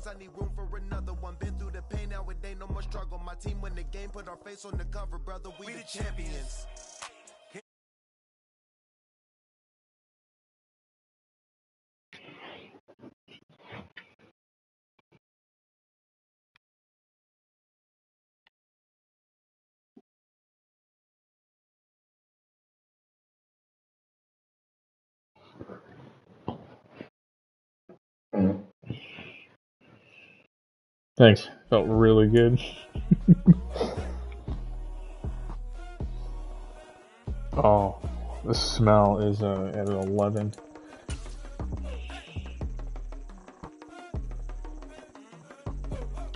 things, I need room for another one. Been through the pain, now it ain't no more struggle. My team win the game, put our face on the cover, brother. We the champions. Thanks. Felt really good. Oh, the smell is at an 11.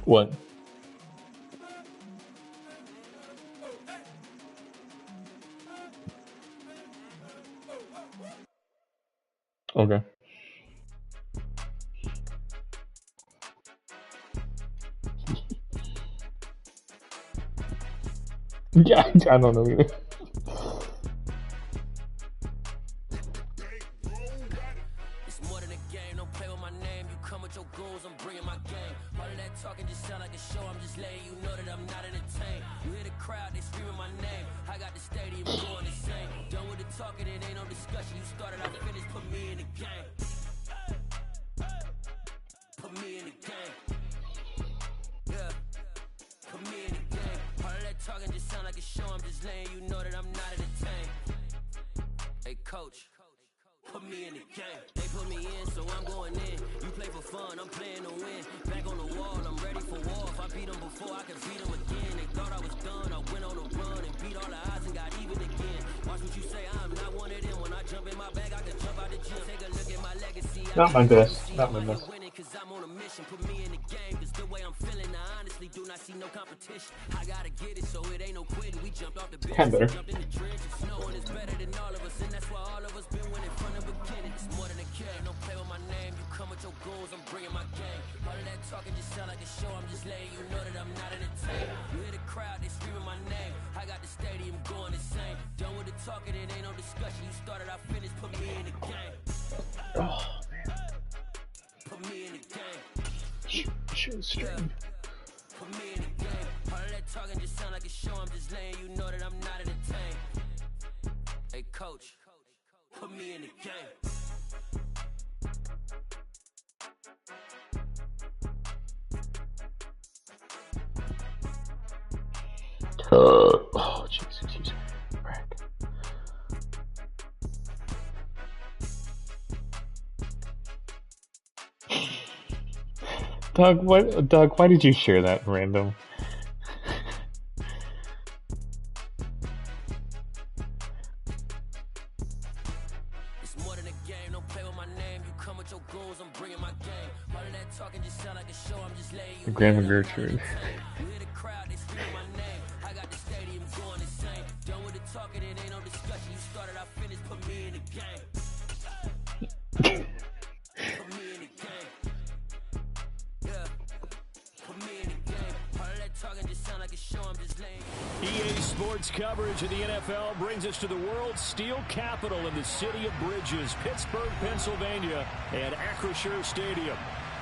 What? Okay. Yeah, I don't know either. It's more than a game, don't play with my name. You come with your goons, I'm bringing my game. All of that talking just sound like a show, I'm just letting you know that I'm not entertained. You hear the crowd, they screaming my name. I got the stadium going insane. Done with the talking, it ain't no discussion. You started, I finished, put me in the game. Put me in the game. Yeah. Put me in the game. All of that talking just sound like a show, I'm just letting you know that I'm not entertained. Hey coach, put me in the game. They put me in, so I'm going in. You play for fun, I'm playing to win. Back on the wall, I'm ready for war. If I beat them before, I can beat them again. They thought I was done, I went on a run and beat all the odds and got even again. Watch what you say, I'm not one of them. When I jump in my bag, I can jump out the gym. Take a look at my legacy. Not my best. Not my best. Cause I'm on a mission, put me in the game. Cause the way I'm feeling, I honestly do not see no competition. I gotta get it, so it ain't no quitting. We jumped off the bench, jumped in the trenches. Knowing it's better than all of us, and that's why all of us been winning from the beginning. It's more than a game, don't play with my name. You come with your goons, I'm bringing my game. All of that talking just sound like a show, I'm just letting you know that I'm not entertained. You hear the crowd, they screaming my name. I got the stadium going insane. Done with the talking, it ain't no discussion. You started, I finished, put me in the game. Oh, man. Put me in the game. Should stream. Put me in the game. All of that talking just sound like a show, I'm just letting you know that I'm not entertained. Hey coach, put me in the game. Oh, jeez, excuse me. Rack. Doug, what? Doug, why did you share that random? It's more than a game, don't play with my name. You come with your goons, I'm bringing my game. All of that talking just sound like a show, I'm just letting you know. Grandma Gertrude. You hear the crowd, they screaming my name. I got the stadium going insane. Done with the talking, it ain't no discussion. You started, I finished, put me in the game. Put me in the game. Yeah. Put me in the game. All of that talking just sound like a show, I'm just letting you know. EA Sports coverage of the NFL brings us to the world's steel capital in the city of bridges, Pittsburgh, Pennsylvania, and Acrisure Stadium.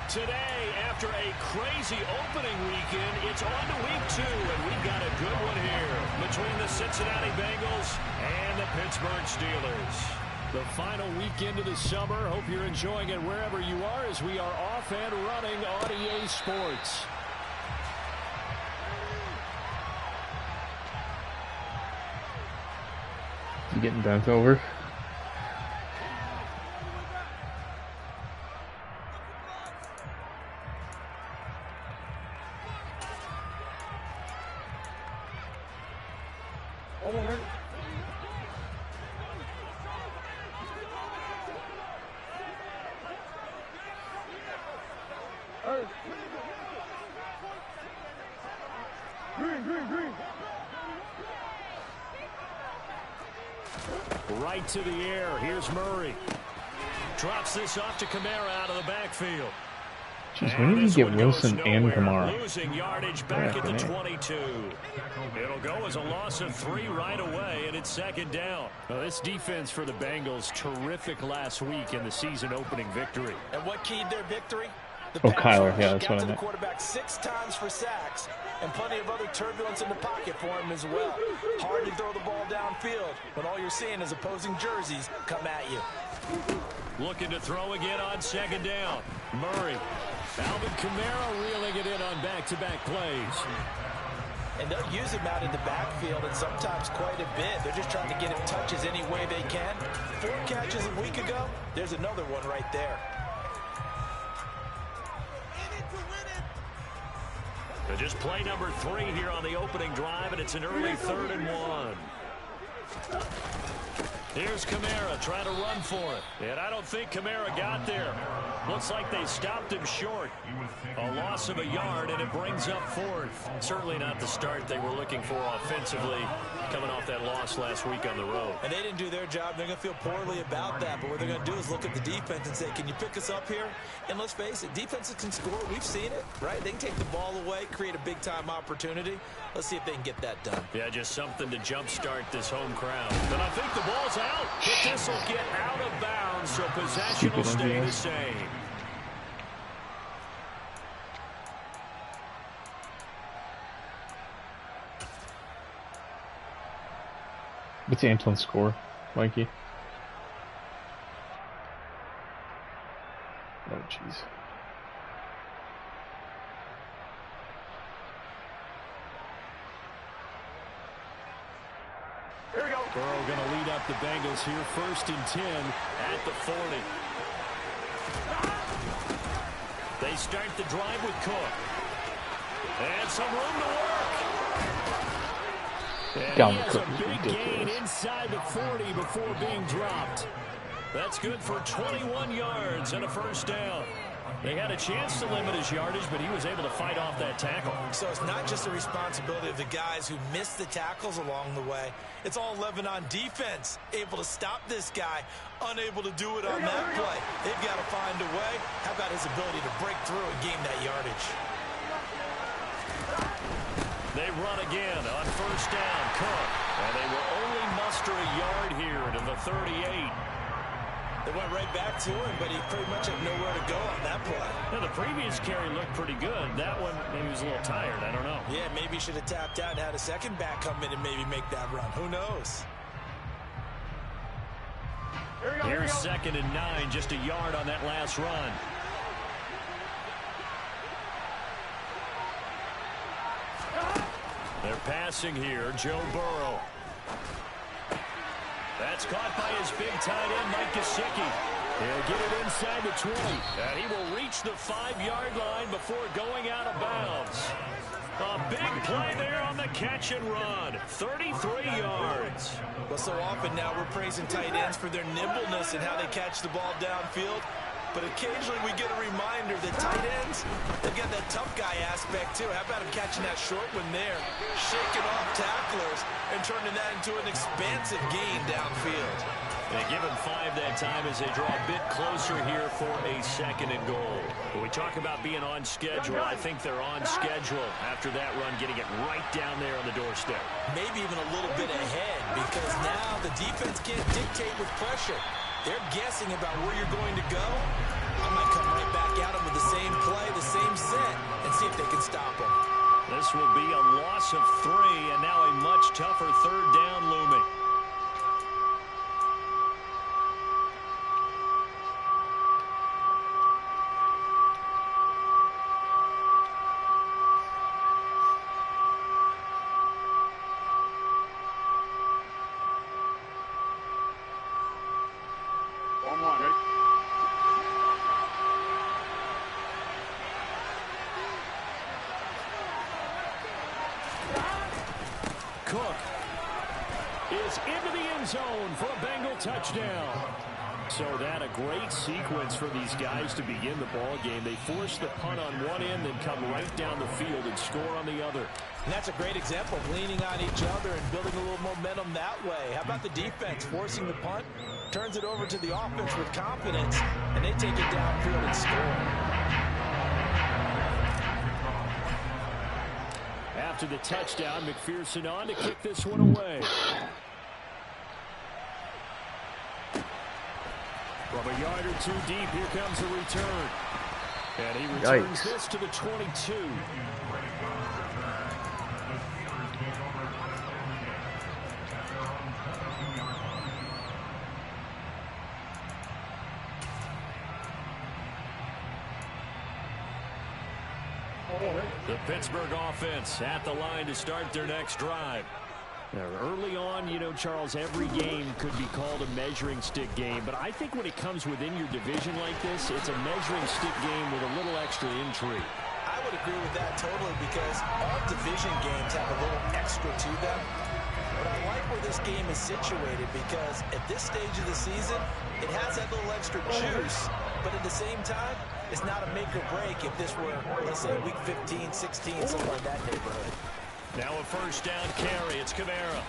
Today, after a crazy opening weekend, it's on to week 2, and we've got a good one here between the Cincinnati Bengals and the Pittsburgh Steelers. The final weekend of the summer. Hope you're enjoying it wherever you are as we are off and running on EA Sports. You getting bent over? Right to the air. Here's Murray. Drops this off to Kamara out of the backfield. Jeez, when did you get Wilson and Kamara? Losing yardage back at the 22. It'll go as a loss of 3 right away, and it's second down. Well, this defense for the Bengals, terrific last week in the season opening victory. And what keyed their victory? The Oh, pass Kyler. rush Yeah, that's got what I to the meant. quarterback 6 times for sacks, and plenty of other turbulence in the pocket for him as well. Hard to throw the ball downfield when all you're seeing is opposing jerseys come at you. Looking to throw again on second down. Murray. Alvin Kamara reeling it in on back-to-back plays. And they'll use him out in the backfield, and sometimes quite a bit. They're just trying to get him touches any way they can. 4 catches a week ago. There's another one right there. Just play number 3 here on the opening drive, and it's an early 3rd and 1. Here's Kamara trying to run for it. And I don't think Kamara got there. Looks like they stopped him short. A loss of a yard, and it brings up 4th. Certainly not the start they were looking for offensively, coming off that loss last week on the road. And they didn't do their job. They're going to feel poorly about that. But what they're going to do is look at the defense and say, can you pick us up here? And let's face it, defenses can score. We've seen it, right? They can take the ball away, create a big-time opportunity. Let's see if they can get that done. Yeah, just something to jumpstart this home crowd. And I think the ball's out. But this will get out of bounds, so possession will stay the same. What's Antoine's score, Mikey? Oh, jeez. Here we go. Burrow going to lead up the Bengals here, 1st and 10 at the 40. They start the drive with Cook. And some room to work. And Down he has Cook a is big ridiculous. gain inside the 40 before being dropped. That's good for 21 yards and a 1st down. They had a chance to limit his yardage, but he was able to fight off that tackle. So it's not just the responsibility of the guys who missed the tackles along the way. It's all 11 on defense, able to stop this guy, unable to do it on that play. They've got to find a way. How about his ability to break through and gain that yardage? They run again on 1st down, Cook. And they will only muster a yard here to the 38. They went right back to him, but he pretty much had nowhere to go on that play. Now, the previous carry looked pretty good. That one, maybe he was a little tired. I don't know. Yeah, maybe he should have tapped out and had a second back come in and maybe make that run. Who knows? Here's 2nd and 9, just a yard on that last run. They're passing here, Joe Burrow. That's caught by his big tight end, Mike Gesicki. He'll get it inside the 20. And he will reach the 5-yard line before going out of bounds. A big play there on the catch and run. 33 yards. Well, so often now we're praising tight ends for their nimbleness and how they catch the ball downfield. But occasionally we get a reminder that tight ends, they've got that tough guy aspect too. How about him catching that short one there, shaking off tacklers, and turning that into an expansive gain downfield. They give him 5 that time as they draw a bit closer here for a 2nd and goal. When we talk about being on schedule, I think they're on schedule after that run, getting it right down there on the doorstep. Maybe even a little bit ahead, because now the defense can't dictate with pressure. They're guessing about where you're going to go. I might come right back at them with the same play, the same set, and see if they can stop them. This will be a loss of 3, and now a much tougher 3rd down looming. Cook is into the end zone for a Bengal touchdown. So that a great sequence for these guys to begin the ball game. They force the punt on one end, then come right down the field and score on the other. And that's a great example of leaning on each other and building a little momentum that way. How about the defense forcing the punt, turns it over to the offense with confidence, and they take it downfield and score. After the touchdown, McPherson on to kick this one away. From a yard or 2 deep, here comes a return. And he returns this to the 22. The Pittsburgh offense at the line to start their next drive. Now, early on, you know, Charles, every game could be called a measuring stick game, but I think when it comes within your division like this, it's a measuring stick game with a little extra intrigue. I would agree with that totally, because all division games have a little extra to them. But I like where this game is situated, because at this stage of the season, it has that little extra juice, but at the same time, it's not a make or break if this were, let's say, week 15, 16, something like that neighborhood. Now a first down carry. It's Kamara.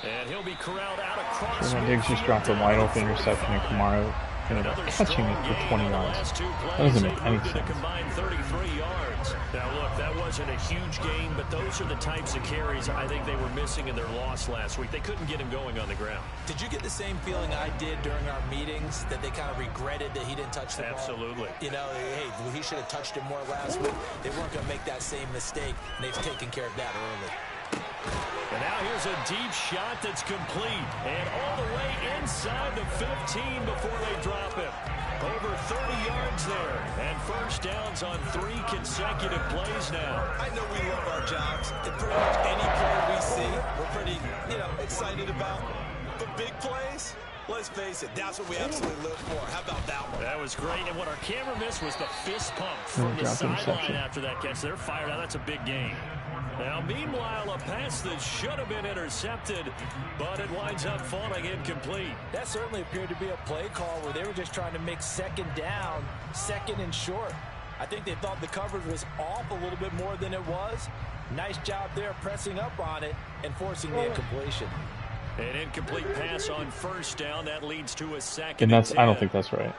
And he'll be corralled out across. Diggs just dropped a wide open interception, and Kamara ended up catching it for 20 yards. That doesn't make any sense. Combined 33 yards. Now look, that wasn't a huge gain, but those are the types of carries I think they were missing in their loss last week. They couldn't get him going on the ground. Did you get the same feeling I did during our meetings, that they kind of regretted that he didn't touch the ball? Absolutely. You know, hey, he should have touched it more last week. They weren't going to make that same mistake, and they've taken care of that early. And now here's a deep shot that's complete. And all the way inside the 15 before they drop him. Over 30 yards there. And first downs on 3 consecutive plays now. I know we love our jobs. And pretty much any play we see, we're pretty, excited about. But big plays, let's face it, that's what we absolutely live for. How about that one? That was great. And what our camera missed was the fist pump from the sideline after that catch. They're fired out. That's a big gain. Now, meanwhile, a pass that should have been intercepted, but it winds up falling incomplete. That certainly appeared to be a play call where they were just trying to make second down, second and short. I think they thought the coverage was off a little bit more than it was. Nice job there pressing up on it and forcing the incompletion. An incomplete pass on first down. That leads to a second. And that's, I don't think that's right.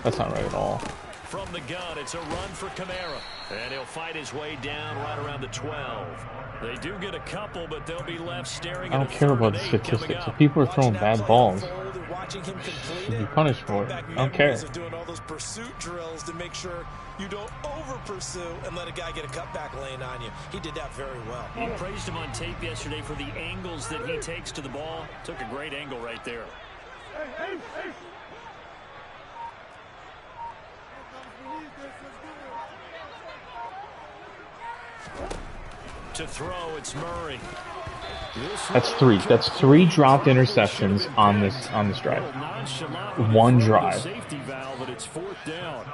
That's not right at all. From the gun, it's a run for Kamara. And he'll fight his way down right around the 12. They do get a couple, but they'll be left staring. I don't care about the statistics. If people are throwing bad balls, should be punished for it. I don't care. Doing all those pursuit drills to make sure you don't over-pursue and let a guy get a cutback lane on you. He did that very well. He praised him on tape yesterday for the angles that he takes to the ball. Took a great angle right there. To throw, it's Murray. That's 3. That's 3 dropped interceptions on this drive. 1 drive. Safety valve, but it's 4th down.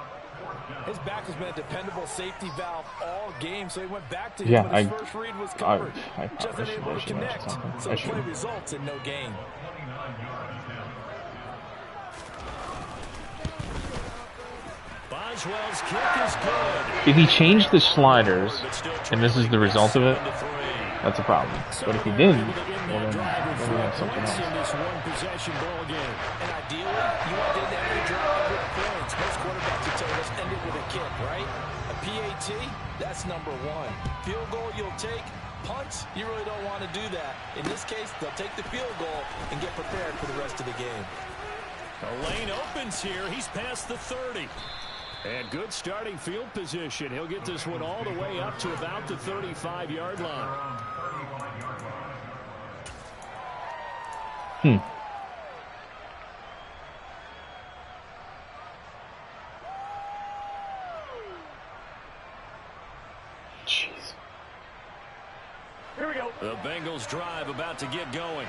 His back has been a dependable safety valve all game, so he went back to him. Yeah, His first read was covered. I Just unable to connect, so the play results in no gain. Boswell's kick is good. If he changed the sliders, and this is the result of it, that's a problem. But if he didn't, well then we have something else. And ideally, you want to end every drive with points. Most quarterbacks would tell us end it with a kick, right? A PAT, that's number 1. Field goal you'll take. Punts, you really don't want to do that. In this case, they'll take the field goal and get prepared for the rest of the game. The lane opens here. He's past the 30. And good starting field position. He'll get this one all the way up to about the 35-yard line. Jeez. Here we go. The Bengals drive about to get going.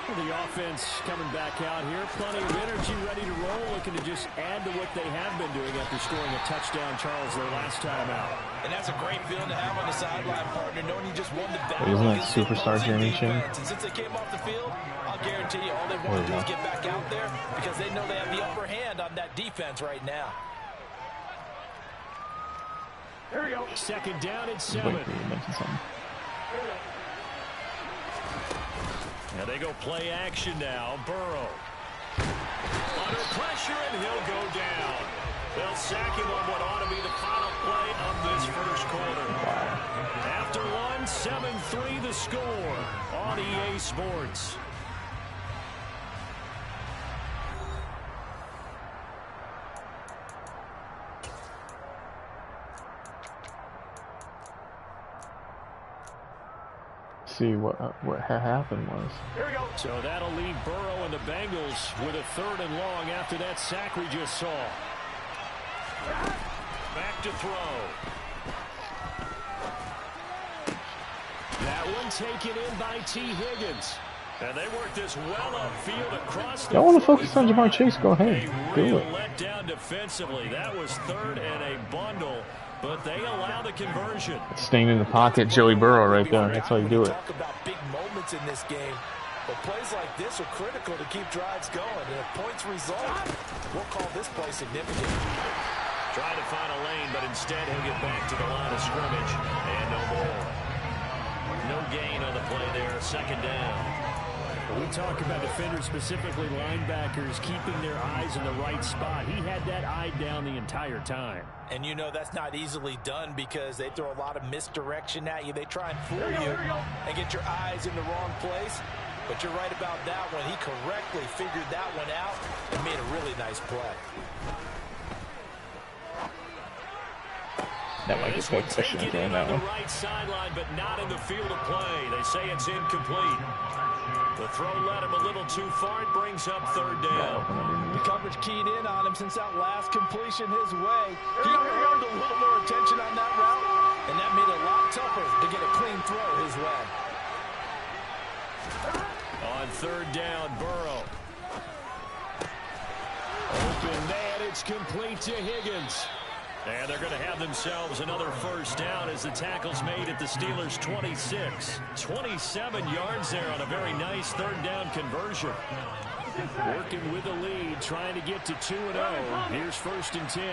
The offense coming back out here. Plenty of energy, ready to roll, looking to just add to what they have been doing after scoring a touchdown, Charles, their last time out. And that's a great feeling to have on the sideline, partner, knowing you just won the battle. Isn't that superstar journey, Jim? And since they came off the field, I'll guarantee you all they want to do is get back out there because they know they have the upper hand on that defense right now. There we go. Second down and 7. Now they go play action now. Burrow. Under pressure, and he'll go down. They'll sack him on what ought to be the final play of this first quarter. After one, 7-3 the score on EA Sports. see what happened was. So that'll leave Burrow and the Bengals with a 3rd and long after that sack we just saw. Back to throw. That one taken in by T. Higgins. And they work this well upfield across the. Y'all want to focus on Jamar Chase? Go ahead. Do it. Let down defensively. That was 3rd and a bundle, but they allow the conversion. Staying in the pocket, Joey Burrow right there. That's how you do it. Talk about big moments in this game, but plays like this are critical to keep drives going. And if points result, we'll call this play significant. Trying to find a lane, but instead he'll get back to the line of scrimmage and no more. No gain on the play there. 2nd down. We talk about defenders, specifically linebackers, keeping their eyes in the right spot. He had that eye down the entire time. And you know that's not easily done because they throw a lot of misdirection at you. They try and fool you and get your eyes in the wrong place. But you're right about that one. He correctly figured that one out and made a really nice play. That might just make a touchdown on that one. Right sideline, but not in the field of play. They say it's incomplete. The throw led him a little too far. It brings up 3rd down. The coverage keyed in on him since that last completion his way. He earned a little more attention on that route, and that made it a lot tougher to get a clean throw his way. On 3rd down, Burrow. Open man, it's complete to Higgins. And they're going to have themselves another 1st down as the tackle's made at the Steelers' 26. 27 yards there on a very nice 3rd down conversion. Working with the lead, trying to get to 2-0. Here's 1st and 10.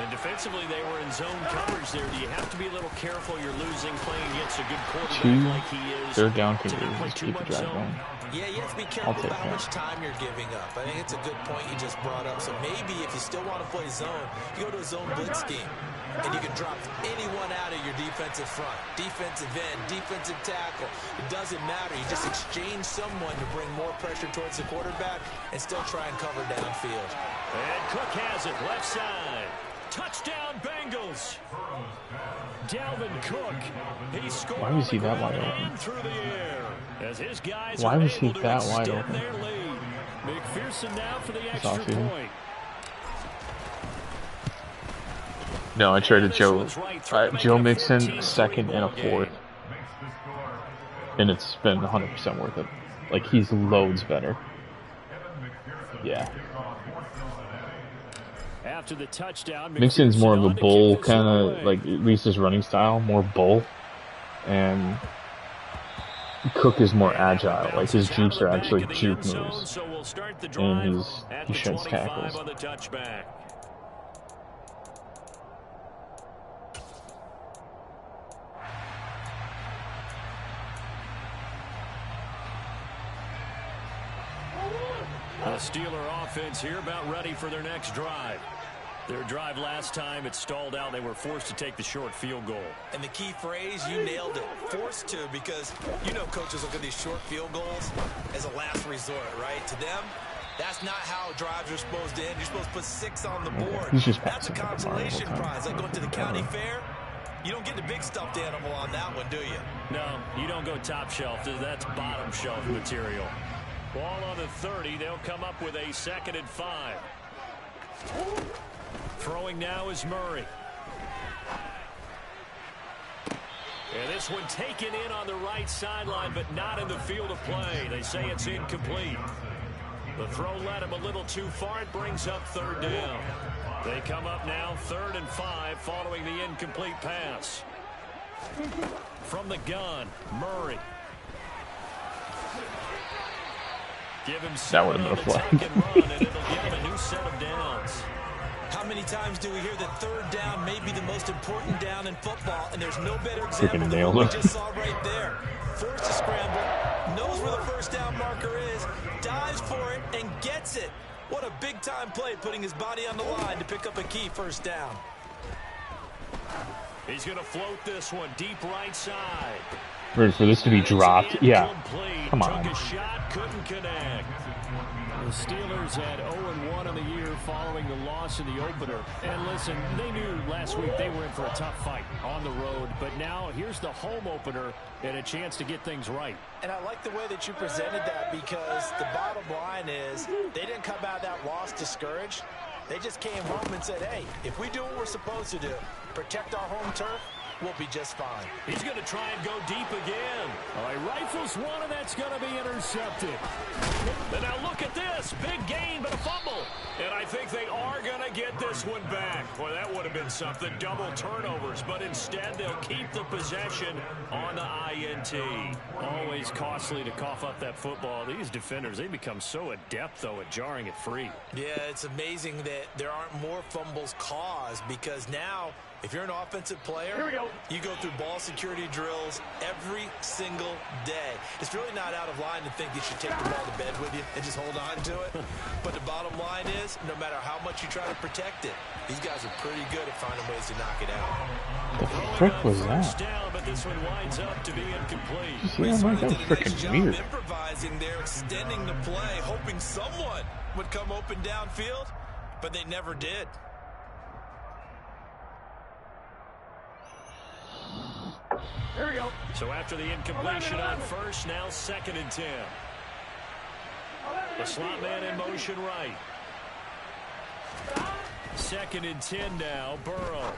And defensively, they were in zone coverage there. Do you have to be a little careful? You're losing playing against a good quarterback like he is. 3rd down conversions. Keep the drive going. Yeah, you have to be careful about how much time you're giving up. I think it's a good point you just brought up. So maybe if you still want to play zone, you go to a zone blitz scheme. And you can drop anyone out of your defensive front. Defensive end, defensive tackle. It doesn't matter. You just exchange someone to bring more pressure towards the quarterback and still try and cover downfield. And Cook has it left side. Touchdown Bengals. Dalvin Cook. He scored. Why was he that wide open? Through the air as his guys Why was he that wide open? open? Their lead. McPherson now for the extra awesome. point. No, I traded Joe Mixon 2nd and a 4th. And it's been 100% worth it. Like, he's loads better. Yeah. After the touchdown, Mixon's more of a bull kind of, like, at least his running style, more bull. And Cook is more agile. Like, his jukes are actually juke moves. And he sheds tackles. The Steeler offense here about ready for their next drive. Their drive last time, it stalled out. They were forced to take the short field goal. And the key phrase, you nailed it. Forced to, because you know coaches look at these short field goals as a last resort, right? To them, that's not how drives are supposed to end. You're supposed to put 6 on the board. That's a consolation prize. Like going to the county fair, you don't get the big stuffed animal on that one, do you? No, you don't go top shelf. That's bottom shelf material. Ball on the 30. They'll come up with a 2nd and 5. Throwing now is Murray. And this one taken in on the right sideline, but not in the field of play. They say it's incomplete. The throw led him a little too far. It brings up 3rd down. They come up now 3rd and 5 following the incomplete pass. From the gun, Murray. Give him that would have been a flag. And it'll give him a new set of downs. How many times do we hear that 3rd down may be the most important down in football, and there's no better example than what we just saw right there. Forced to scramble, knows where the 1st down marker is, dives for it, and gets it. What a big-time play, putting his body on the line to pick up a key 1st down. He's going to float this one deep right side. For this to be dropped. Yeah. Come on. Took a shot, couldn't connect. The Steelers had 0-1 on the year following the loss in the opener. And listen, they knew last week they were in for a tough fight on the road. But now here's the home opener and a chance to get things right. And I like the way that you presented that, because the bottom line is they didn't come out of that loss discouraged. They just came home and said, hey, if we do what we're supposed to do, protect our home turf, we'll be just fine. He's going to try and go deep again. All right, rifles one, and that's going to be intercepted. And now look at this. Big gain, but a fumble. And I think they are going to get this one back. Boy, that would have been something. Double turnovers, but instead they'll keep the possession on the INT. Always costly to cough up that football. These defenders, they become so adept, though, at jarring it free. Yeah, it's amazing that there aren't more fumbles caused, because now if you're an offensive player, you go through ball security drills every single day. It's really not out of line to think you should take the ball to bed with you and just hold on to it. But the bottom line is, no matter how much you try to protect it, these guys are pretty good at finding ways to knock it out. The frick was that? Down, but this one winds up to be incomplete. Yeah, that was freaking weird. Improvising there, extending the play, hoping someone would come open downfield, but they never did. Here we go. So after the incompletion on first, now 2nd and 10. The slot man in motion right. 2nd and 10 now. Burrow.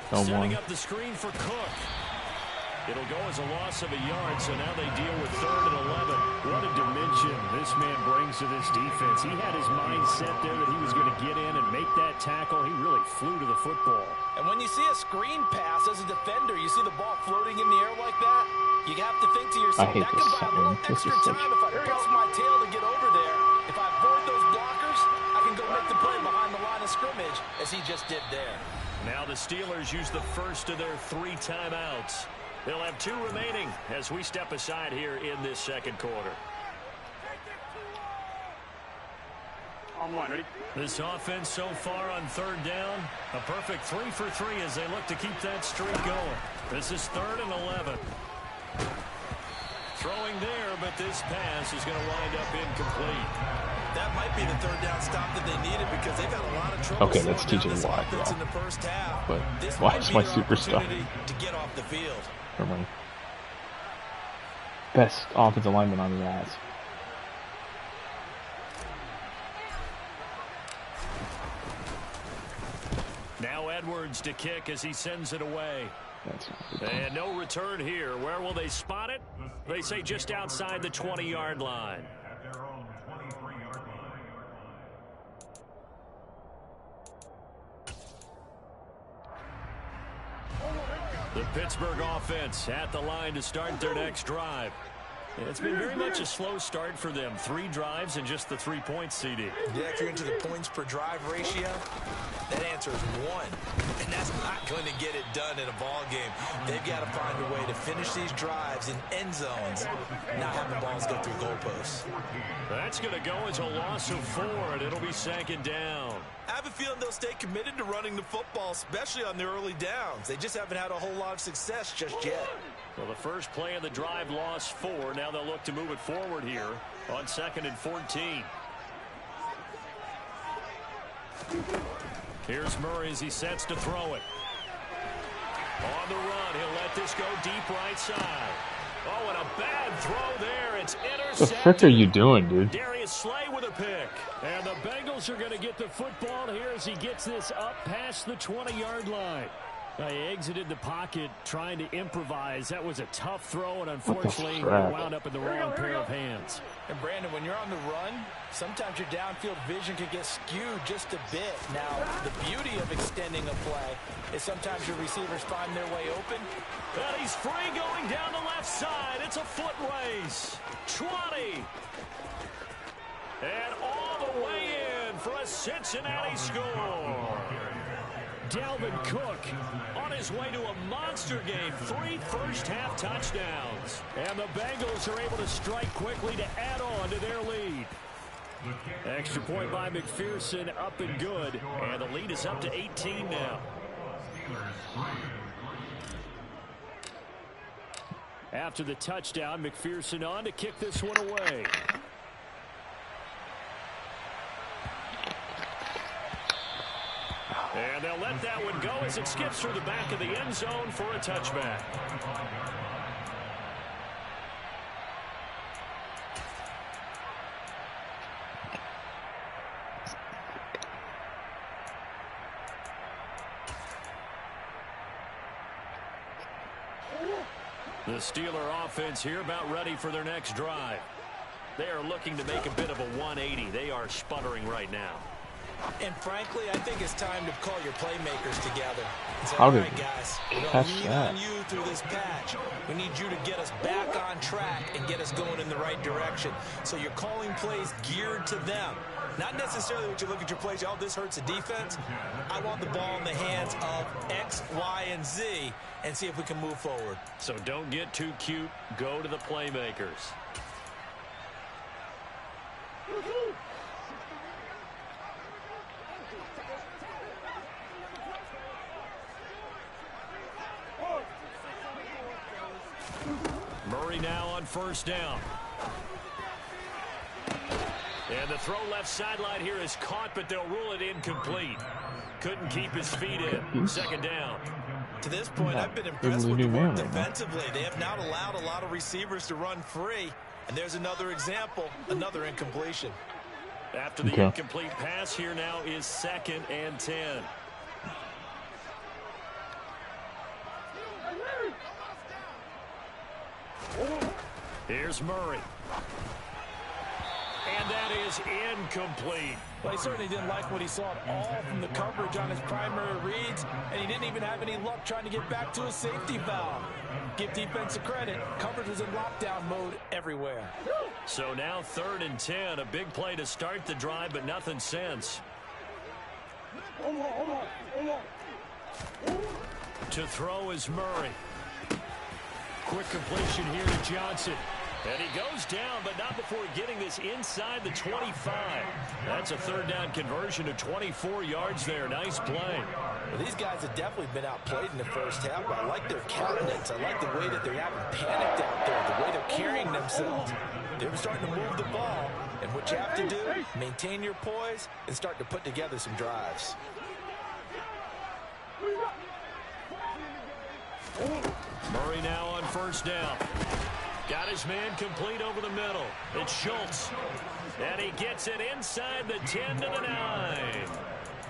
Setting up the screen for Cook. It'll go as a loss of a yard, so now they deal with 3rd and 11. What a dimension this man brings to this defense. He had his mind set there that he was going to get in and make that tackle. He really flew to the football. And when you see a screen pass as a defender, you see the ball floating in the air like that, you have to think to yourself, that can buy a little extra time if I press my tail to get over there. If I avoid those blockers, I can go make the play behind the line of scrimmage, as he just did there. Now the Steelers use the first of their 3 timeouts. They'll have 2 remaining as we step aside here in this 2nd quarter. This offense so far on 3rd down, a perfect 3 for 3 as they look to keep that streak going. This is 3rd and 11. Throwing there, but this pass is going to wind up incomplete. That might be the 3rd down stop that they needed, because they've got a lot of trouble. Okay, that's teaching a lot, yeah. In the first half. But this watch my superstar. To get off the field. For my best offensive lineman on the ass. Now Edwards to kick as he sends it away. And no return here. Where will they spot it? They say just outside the 20-yard line. The Pittsburgh offense at the line to start their next drive. It's been very much a slow start for them. 3 drives and just the 3 points, CD. Yeah, if you're into the points per drive ratio, that answer is 1. And that's not going to get it done in a ball game. They've got to find a way to finish these drives in end zones, not having balls go through goalposts. That's going to go as a loss of 4, and it'll be 2nd down. I have a feeling they'll stay committed to running the football, especially on their early downs. They just haven't had a whole lot of success just yet. Well, the first play of the drive lost 4. Now they'll look to move it forward here on 2nd and 14. Here's Murray as he sets to throw it. On the run, he'll let this go deep right side. Oh, and a bad throw there. It's intercepted. What the frick are you doing, dude? Darius Slay with a pick. And the Bengals are going to get the football here as he gets this up past the 20-yard line. He exited the pocket trying to improvise. That was a tough throw, and unfortunately, it wound up in the wrong pair of hands. And Brandon, when you're on the run, sometimes your downfield vision could get skewed just a bit. Now, the beauty of extending a play is sometimes your receivers find their way open. And he's free going down the left side. It's a foot race. 20. And all the way in for a Cincinnati score. Dalvin Cook on his way to a monster game. 3 first-half touchdowns. And the Bengals are able to strike quickly to add on to their lead. Extra point by McPherson, up and good. And the lead is up to 18 now. After the touchdown, McPherson on to kick this one away. And they'll let that one go as it skips through the back of the end zone for a touchback. The Steeler offense here about ready for their next drive. They are looking to make a bit of a 180. They are sputtering right now. And frankly, I think it's time to call your playmakers together. Say, How all did right, guys, we're going catch to lean that? on you through this patch. We need you to get us back on track and get us going in the right direction. So you're calling plays geared to them. Not necessarily what you look at your plays, oh, this hurts the defense. I want the ball in the hands of X, Y, and Z and see if we can move forward. So don't get too cute. Go to the playmakers. Murray now on first down. And the throw left sideline here is caught, but they'll rule it incomplete. Couldn't keep his feet in. Second down. To this point, I've been impressed with the work defensively. They have not allowed a lot of receivers to run free. And there's another example, another incompletion. After the incomplete pass, here now is 2nd and 10. Here's Murray. And that is incomplete. Well, he certainly didn't like what he saw at all from the coverage on his primary reads, and he didn't even have any luck trying to get back to his safety valve. Give defense a credit. Coverage was in lockdown mode everywhere. So now 3rd and 10. A big play to start the drive, but nothing since. To throw is Murray. Quick completion here to Johnson. And he goes down, but not before getting this inside the 25. That's a 3rd down conversion of 24 yards there. Nice play. Well, these guys have definitely been outplayed in the first half, but I like their countenance. I like the way that they haven't panicked out there, the way they're carrying themselves. They're starting to move the ball, and what you have to do, maintain your poise and start to put together some drives. Murray now on first down. Got his man complete over the middle. It's Schultz. And he gets it inside the 10 to the 9.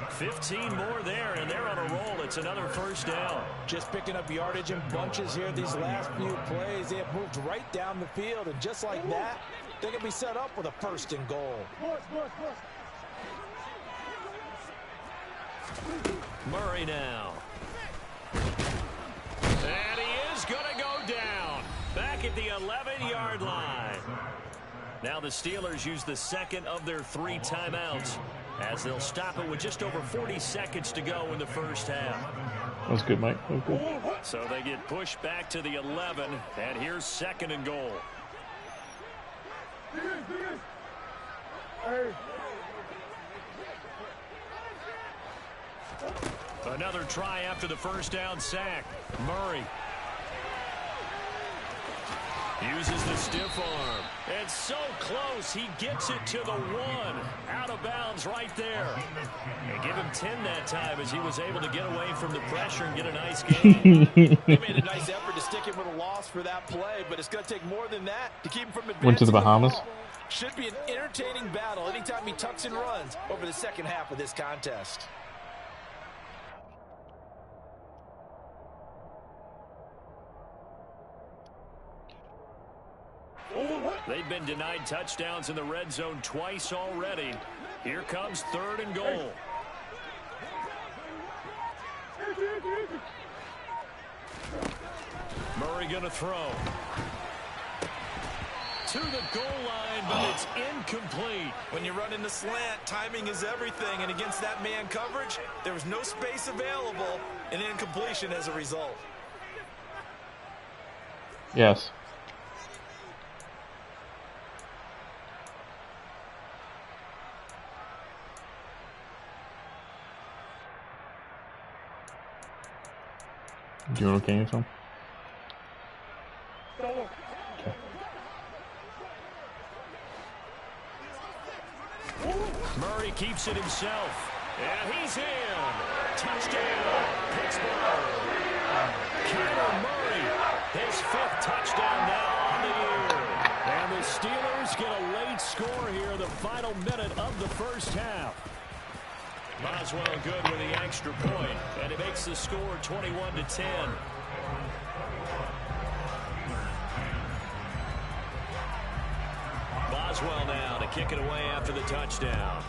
15 more there, and they're on a roll. It's another first down. Just picking up yardage in bunches here these last few plays. They have moved right down the field, and just like that, they can be set up with a 1st and goal. Murray now. And he is going to go down. Back at the 11-yard line. Now the Steelers use the 2nd of their 3 timeouts as they'll stop it with just over 40 seconds to go in the first half. That was good, Mike. That was good. So they get pushed back to the 11, and here's 2nd and goal. Another try after the first down sack. Murray uses the stiff arm. And so close, he gets it to the 1. Out of bounds right there. And give him 10 that time as he was able to get away from the pressure and get a nice game. They made a nice effort to stick him with a loss for that play, but it's going to take more than that to keep him from advancing. Went to the Bahamas. Should be an entertaining battle anytime he tucks and runs over the second half of this contest. They've been denied touchdowns in the red zone twice already. Here comes 3rd and goal. Murray going to throw. To the goal line, but it's incomplete. When you run in the slant, timing is everything, and against that man coverage, there was no space available, and incompletion as a result. Yes. Doing okay, Tom? keeps it himself. And he's in. Touchdown, Pittsburgh. Kyler Murray, his 5th touchdown now on the year. And the Steelers get a late score here in the final minute of the first half. Boswell good with the extra point, and it makes the score 21-10. Boswell now to kick it away after the touchdown.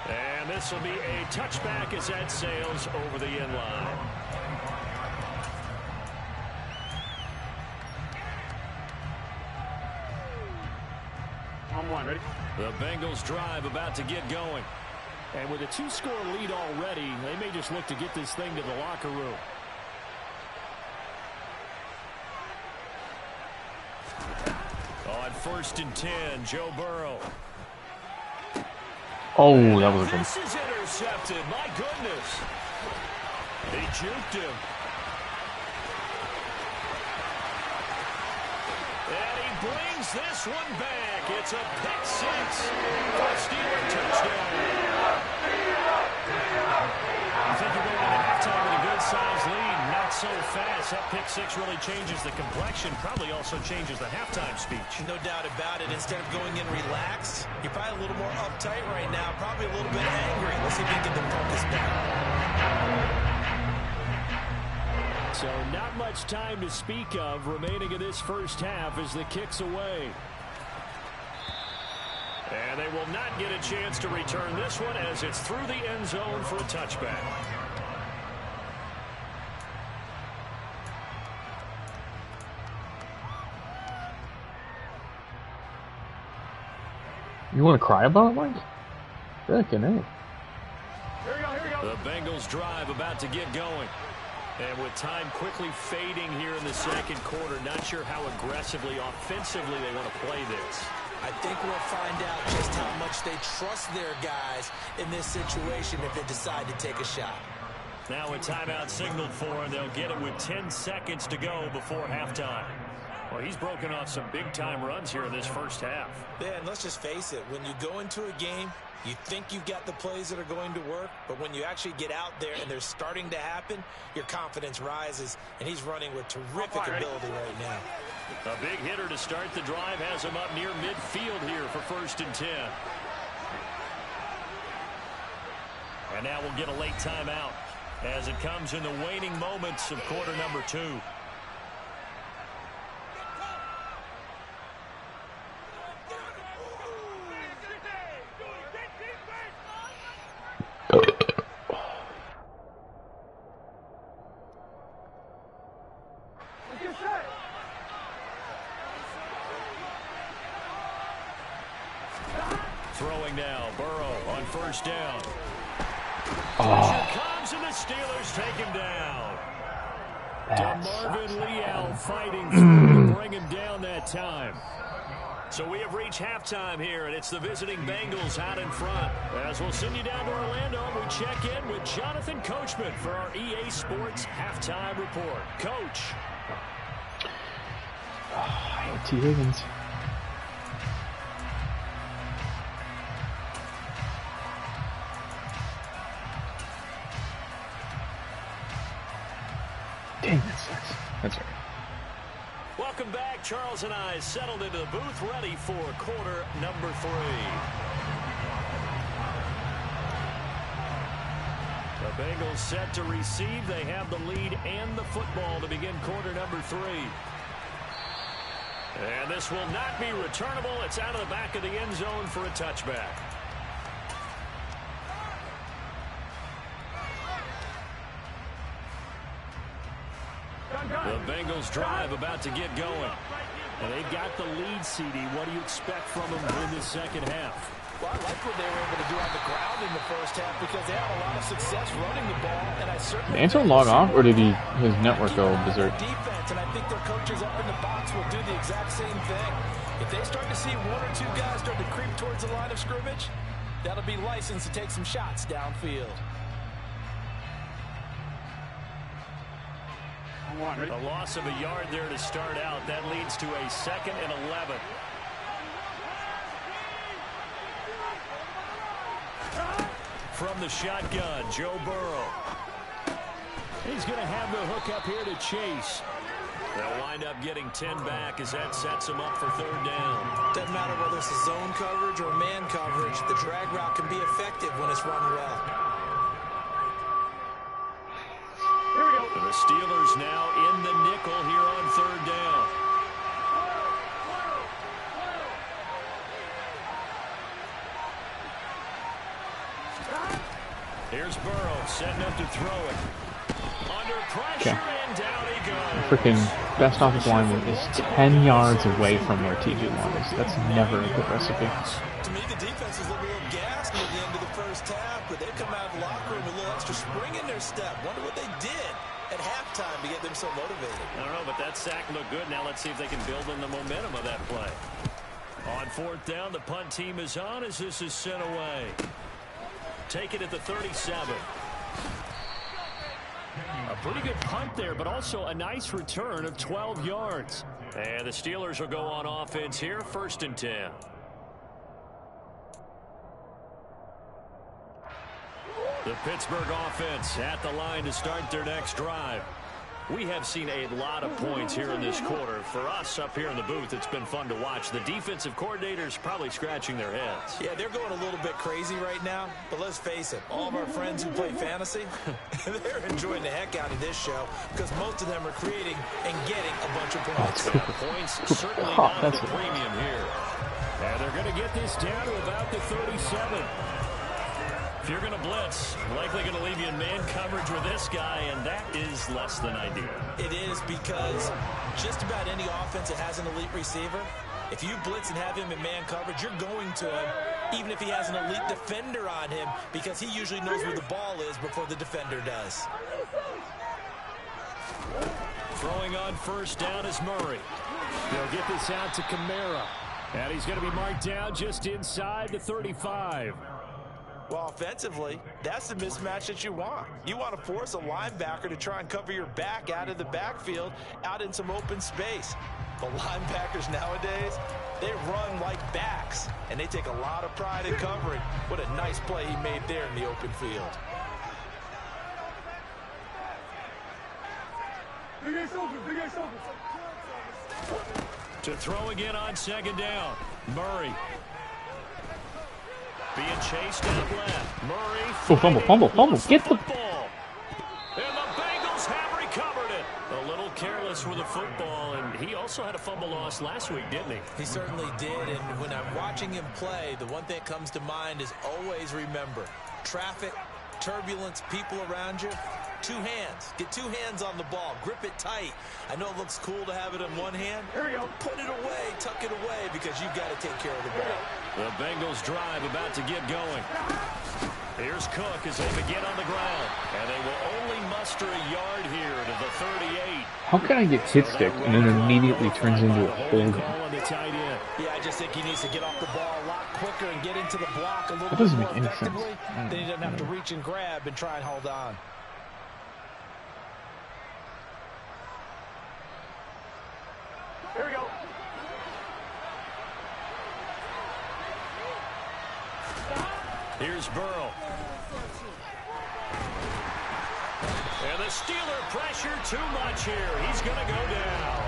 And this will be a touchback as that sails over the end line. Ready? The Bengals drive about to get going. And with a 2-score lead already, they may just look to get this thing to the locker room. On 1st and 10, Joe Burrow. Oh, that was a good. This is intercepted. My goodness. He juked him. And he brings this one back. It's a pick 6. A Steeler touchdown. I think you're going into halftime with a good-sized lead. Not so fast. That pick 6 really changes the complexion. Probably also changes the halftime speech. No doubt about it. Instead of going in relaxed, you're probably a little more uptight right now. Probably a little bit angry. Let's see if we can get the focus back. So not much time to speak of remaining in this first half as the kick's away. And they will not get a chance to return this one as it's through the end zone for a touchback. You want to cry about it, Mike? Frickin' A. Here we go. The Bengals drive about to get going. And with time quickly fading here in the second quarter, not sure how aggressively, offensively they want to play this. I think we'll find out just how much they trust their guys in this situation if they decide to take a shot. Now a timeout signaled for him. They'll get it with 10 seconds to go before halftime. Well, he's broken off some big-time runs here in this first half. Yeah, and let's just face it. When you go into a game, you think you've got the plays that are going to work, but when you actually get out there and they're starting to happen, your confidence rises, and he's running with terrific ability right now. A big hitter to start the drive has him up near midfield here for 1st and 10. And now we'll get a late timeout as it comes in the waning moments of quarter number 2. Throwing now, Burrow on 1st down. Pressure comes and the Steelers take him down. DeMarvin Leal fighting through to bring him down that time. So we have reached halftime here, and it's the visiting Bengals out in front. As we'll send you down to Orlando, we check in with Jonathan Coachman for our EA Sports Halftime Report. Coach. T. Higgins. Dang, that sucks. That's right. Welcome back. Charles and I settled into the booth, ready for quarter number 3. The Bengals set to receive. They have the lead and the football to begin quarter number 3. And this will not be returnable. It's out of the back of the end zone for a touchback. The Bengals drive about to get going. And they've got the lead, CD. What do you expect from them in the second half? Well, I like what they were able to do on the ground in the first half because they had a lot of success running the ball. And I certainly Did Antoine log off, or did his network go berserk? Defense, and I think their coaches up in the box will do the exact same thing. If they start to see 1 or 2 guys start to creep towards the line of scrimmage, that'll be license to take some shots downfield. A loss of a yard there to start out. That leads to a 2nd and 11. from the shotgun, Joe Burrow. He's going to have the hook up here to Chase. They'll wind up getting 10 back as that sets him up for third down. Doesn't matter whether it's a zone coverage or man coverage. The drag route can be effective when it's run well. Here we go. The Steelers now in the nickel here on third down. Here's Burrow setting up to throw it. Under pressure and down he goes. Freaking best offensive lineman is 10 yards away from where TJ1 is. That's never a good recipe. To me, the defense was a little gassed at the end of the first half, but they've come out of the locker room with a little extra spring in their step. Wonder what they did at halftime to get them so motivated. I don't know, but that sack looked good. Now let's see if they can build on the momentum of that play. On fourth down, the punt team is on as this is sent away. Take it at the 37. A pretty good punt there, but also a nice return of 12 yards. And the Steelers will go on offense here, 1st and 10. The Pittsburgh offense at the line to start their next drive. We have seen a lot of points here in this quarter. For us up here in the booth, it's been fun to watch. The defensive coordinators probably scratching their heads. Yeah, they're going a little bit crazy right now. But let's face it, all of our friends who play fantasy, they're enjoying the heck out of this show because most of them are creating and getting a bunch of points. Points certainly not at the premium here. And they're going to get this down to about the 37. If you're going to blitz, likely going to leave you in man coverage with this guy, and that is less than ideal. It is because just about any offense that has an elite receiver, if you blitz and have him in man coverage, you're going to him, even if he has an elite defender on him, because he usually knows where the ball is before the defender does. Throwing on first down is Murray. They'll get this out to Kamara. And he's going to be marked down just inside the 35. Well, offensively, that's the mismatch that you want. You want to force a linebacker to try and cover your back out of the backfield, out in some open space. But linebackers nowadays, they run like backs, and they take a lot of pride in covering. What a nice play he made there in the open field. To throw again on second down, Murray. Being chased out left. Murray. Oh, fumble. Get the ball. And the Bengals have recovered it. A little careless with the football, and he also had a fumble loss last week, didn't he? He certainly did, and when I'm watching him play, the one thing that comes to mind is always remember, traffic, turbulence, people around you, 2 hands. Get 2 hands on the ball. Grip it tight. I know it looks cool to have it in one hand. Here we go. Put it away. Tuck it away because you've got to take care of the ball. The Bengals drive about to get going. Here's Cook as they begin on the ground. And they will only muster a yard here to the 38. How can I get hit stick and it immediately turns into a holding? Yeah, I just think he needs to get off the ball a lot quicker and get into the block a little That bit doesn't more make any effectively. sense. Then he doesn't have to reach and grab and try and hold on. Here we go. Here's Burrow. And the Steeler pressure too much here. He's going to go down.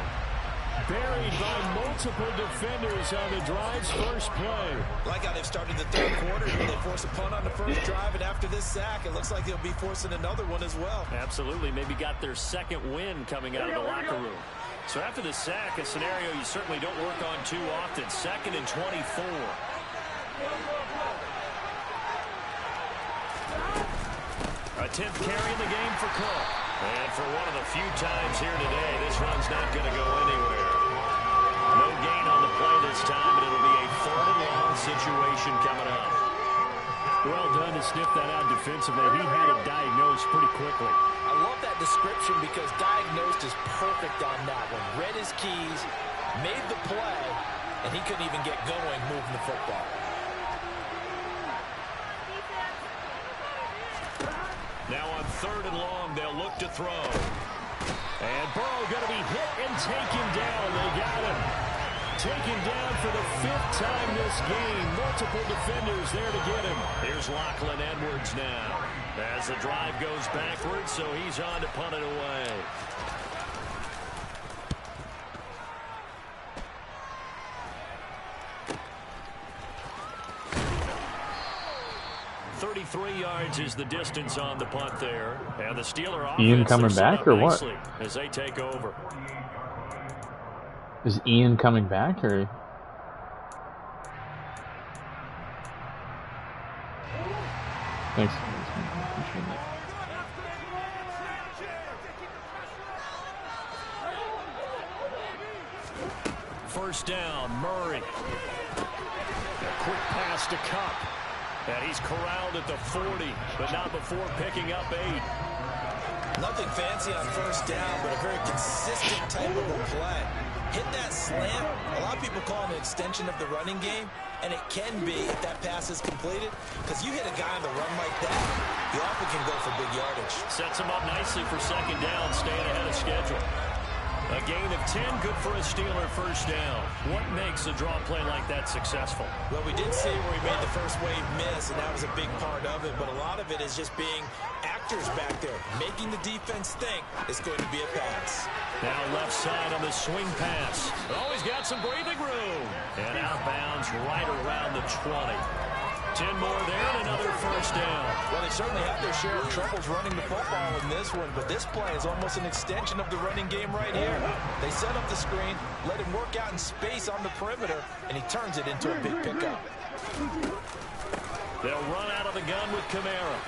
Buried by multiple defenders on the drive's first play. Like how they've started the third quarter. They force a punt on the first drive, and after this sack, it looks like they'll be forcing another one as well. Absolutely. Maybe got their second win coming out of the locker room. So after the sack, a scenario you certainly don't work on too often. 2nd and 24. A 10th carry in the game for Cook. And for one of the few times here today, this run's not going to go anywhere. No gain on the play this time, and it'll be a 3rd and long situation coming up. Well done to sniff that out defensively. He had it diagnosed pretty quickly. I love that description because diagnosed is perfect on that one. Read his keys, made the play, and he couldn't even get going moving the football. Now on 3rd and long, they'll look to throw. And Burrow going to be hit and taken down. They got him. taken down for the 5th time this game. Multiple defenders there to get him. Here's Lachlan Edwards now. As the drive goes backwards, so he's on to punt it away. 33 yards is the distance on the punt there. And the Steeler offense, Ian coming back or what? As they take over. Is Ian coming back or? Thanks. First down, Murray. A quick pass to Cup. And he's corralled at the 40, but not before picking up 8. Nothing fancy on first down, but a very consistent type of a play. Hit that slant. A lot of people call it an extension of the running game, and it can be if that pass is completed, because you hit a guy on the run like that, you often can go for big yardage. Sets him up nicely for second down, staying ahead of schedule. A gain of 10, good for a Steeler first down. What makes a draw play like that successful? Well, we did see where he made the first wave miss, and that was a big part of it, but a lot of it is just being actors back there, making the defense think it's going to be a pass. Now left side on the swing pass. Oh, he's got some breathing room. And outbounds right around the 20. 10 more there and another first down. Well, they certainly have their share of troubles running the football in this one, but this play is almost an extension of the running game right here. They set up the screen, let him work out in space on the perimeter, and he turns it into a big pickup. They'll run out of the gun with Kamara.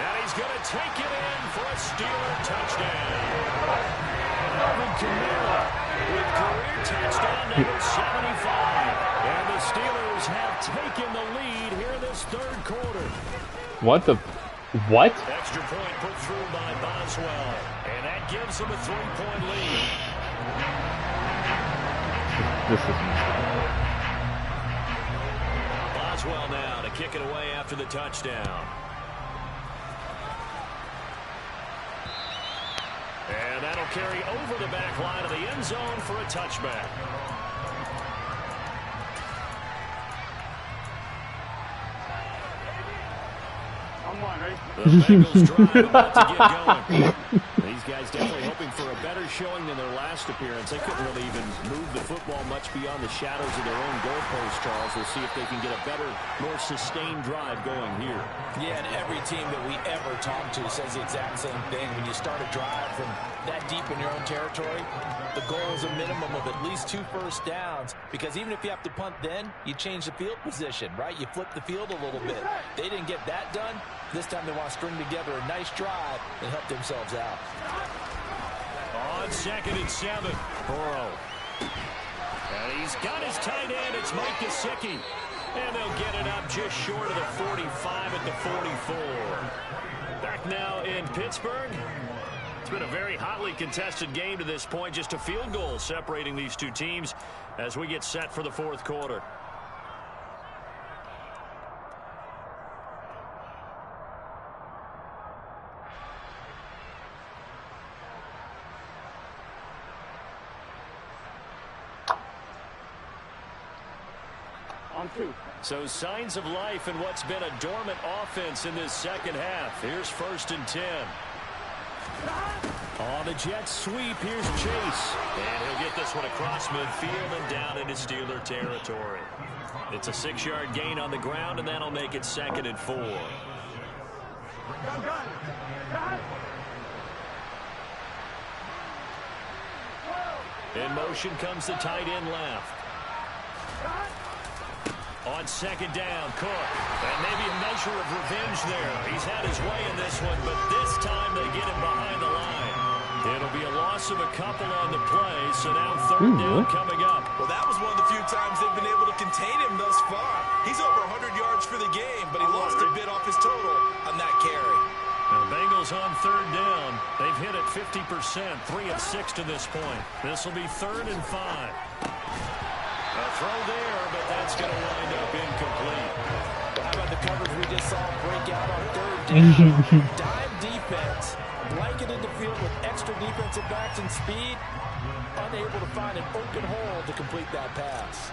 And he's going to take it in for a Steeler touchdown. Alvin Kamara with career touchdown number 75. And the Steelers have taken the lead here in this third quarter. What the? What? Extra point put through by Boswell. And that gives them a 3-point lead. This is Boswell now to kick it away after the touchdown. And that'll carry over the back line of the end zone for a touchback. The Bengals drive about to get going. These guys definitely hoping for a better showing than their last appearance. They couldn't really even move the football much beyond the shadows of their own goalpost, Charles. We'll see if they can get a better, more sustained drive going here. Yeah, and every team that we ever talk to says the exact same thing. When you start a drive from that deep in your own territory, the goal is a minimum of at least 2 first downs, because even if you have to punt then, you change the field position, right? You flip the field a little bit. They didn't get that done. This time they want to string together a nice drive and help themselves out. On 2nd and 7, Burrow. And he's got his tight end. It's Mike Gesicki. And they'll get it up just short of the 45 at the 44. Back now in Pittsburgh. It's been a very hotly contested game to this point. Just a field goal separating these two teams as we get set for the fourth quarter. So signs of life in what's been a dormant offense in this second half. Here's 1st and 10. On the jet sweep, here's Chase. And he'll get this one across midfield and down into Steeler territory. It's a 6-yard gain on the ground, and that'll make it 2nd and 4. In motion comes the tight end left. On 2nd down, Cook. And maybe a measure of revenge there. He's had his way in this one, but this time they get him behind the line. It'll be a loss of a couple on the play, so now 3rd down coming up. Well, that was one of the few times they've been able to contain him thus far. He's over 100 yards for the game, but he lost a bit off his total on that carry. Now, Bengals on 3rd down. They've hit it 50%, 3 of 6 to this point. This will be 3rd and 5. A throw there, but that's going to wind up incomplete. How about the coverage we just saw break out on 3rd down? Dime defense, blanketed the field with extra defense defensive backs in speed, unable to find an open hole to complete that pass.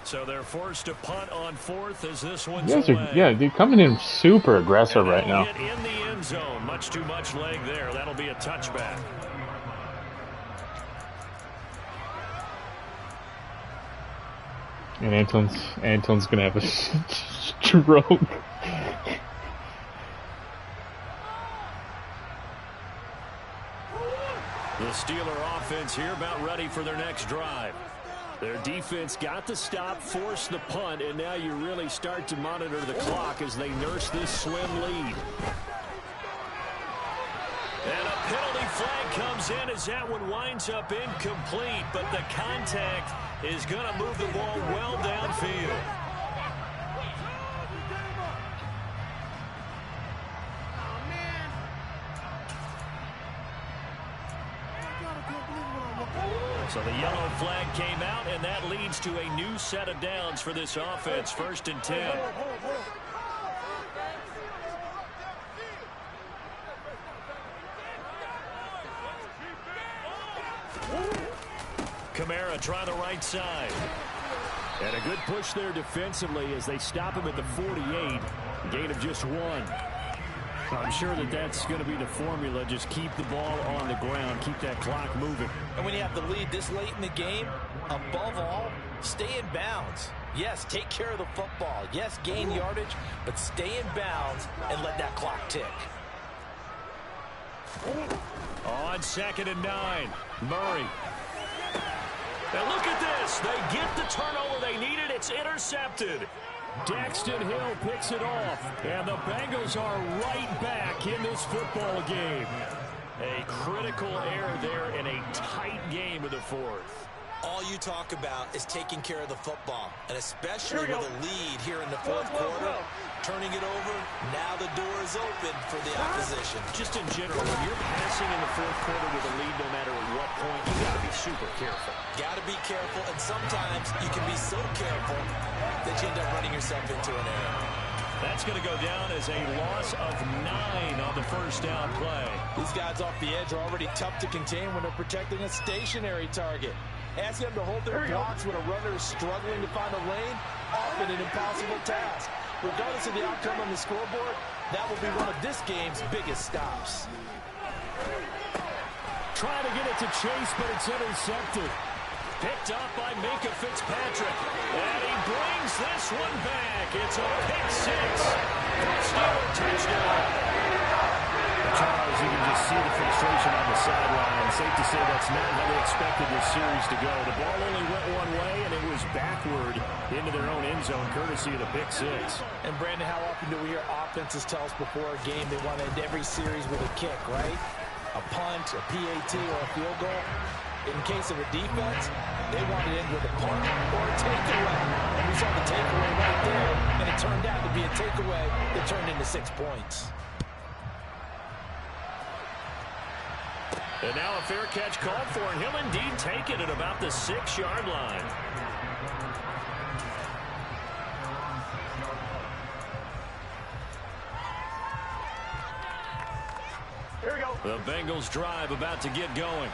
So they're forced to punt on 4th as this one's away. Yeah, they're coming in super aggressive right now. In the end zone, much too much leg there. That'll be a touchback. And Anton's gonna have a stroke. The Steeler offense here about ready for their next drive. Their defense got the stop, forced the punt, and now you really start to monitor the clock as they nurse this slim lead. And a penalty flag comes in as that one winds up incomplete, but the contact is going to move the ball well downfield. So the yellow flag came out, and that leads to a new set of downs for this offense. 1st and 10. Kamara try the right side. And a good push there defensively as they stop him at the 48. Gain of just 1. I'm sure that's going to be the formula. Just keep the ball on the ground. Keep that clock moving. And when you have the lead this late in the game, above all, stay in bounds. Yes, take care of the football. Yes, gain yardage, but stay in bounds and let that clock tick. On 2nd and 9, Murray. Now look at this. They get the turnover they needed. It's intercepted. Daxton Hill picks it off, and the Bengals are right back in this football game. A critical error there in a tight game of the 4th. All you talk about is taking care of the football, and especially with a lead here in the 4th quarter, turning it over, now the door is open for the opposition. Just in general, when you're passing in the 4th quarter with a lead, no matter at what point, you got to be super careful. Got to be careful, and sometimes you can be so careful that you end up running yourself into an error. That's going to go down as a loss of 9 on the 1st down play. These guys off the edge are already tough to contain when they're protecting a stationary target. Ask them to hold their blocks when a runner is struggling to find a lane, often an impossible task. Regardless of the outcome on the scoreboard, that will be one of this game's biggest stops. Trying to get it to Chase, but it's intercepted. Picked up by Minka Fitzpatrick. And he brings this one back. It's a pick 6. Steeler touchdown. Charles, you can just see the frustration on the sideline. Safe to say that's not how they expected this series to go. The ball only went one way, and it was backward into their own end zone, courtesy of the pick 6. And, Brandon, how often do we hear offenses tell us before a game they want to end every series with a kick, right? A punt, a PAT, or a field goal. In case of a defense, they want to end with a punt or a takeaway. And we saw the takeaway right there, and it turned out to be a takeaway that turned into 6 points. And now a fair catch called for, and he'll indeed take it at about the 6-yard line. Here we go. The Bengals drive about to get going.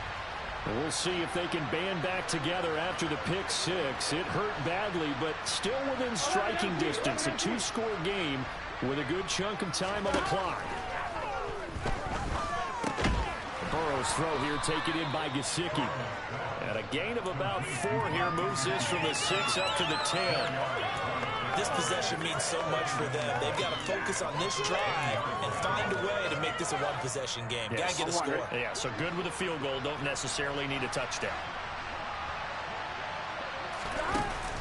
We'll see if they can band back together after the pick 6. It hurt badly, but still within striking distance. A 2-score game with a good chunk of time on the clock. Burrow's throw here taken in by Gesicki. And a gain of about 4 here moves this from the 6 up to the 10. This possession means so much for them. They've got to focus on this drive and find a way to make this a one-possession game. Yes. Got to get a score. Yeah, so good with a field goal. Don't necessarily need a touchdown.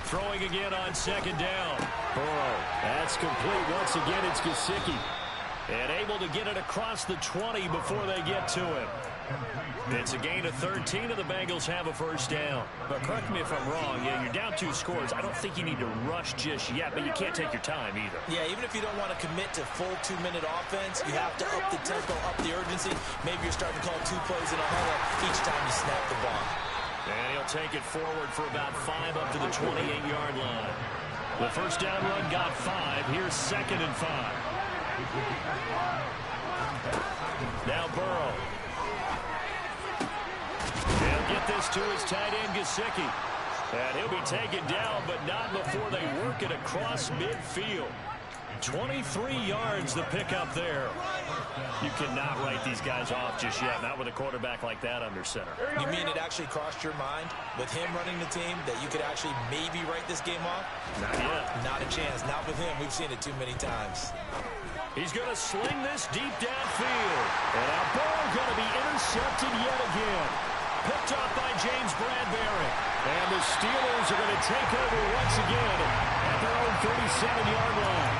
Throwing again on 2nd down. Burrow. That's complete. Once again, it's Gesicki. And able to get it across the 20 before they get to him. It's a gain of 13, and the Bengals have a 1st down. But correct me if I'm wrong. Yeah, you're down 2 scores. I don't think you need to rush just yet, but you can't take your time either. Yeah, even if you don't want to commit to full 2-minute offense, you have to up the tempo, up the urgency. Maybe you're starting to call 2 plays in a huddle each time you snap the ball. And he'll take it forward for about 5 up to the 28-yard line. The 1st down run got 5. Here's 2nd and 5. Now Burrow. He'll get this to his tight end, Gesicki. And he'll be taken down, but not before they work it across midfield. 23 yards the pickup there. You cannot write these guys off just yet, not with a quarterback like that under center. You mean it actually crossed your mind with him running the team that you could actually maybe write this game off? Not yet. Not a chance. Not with him. We've seen it too many times. He's going to sling this deep downfield. And our ball going to be intercepted yet again. Picked off by James Bradbury. And the Steelers are going to take over once again at their own 37-yard line.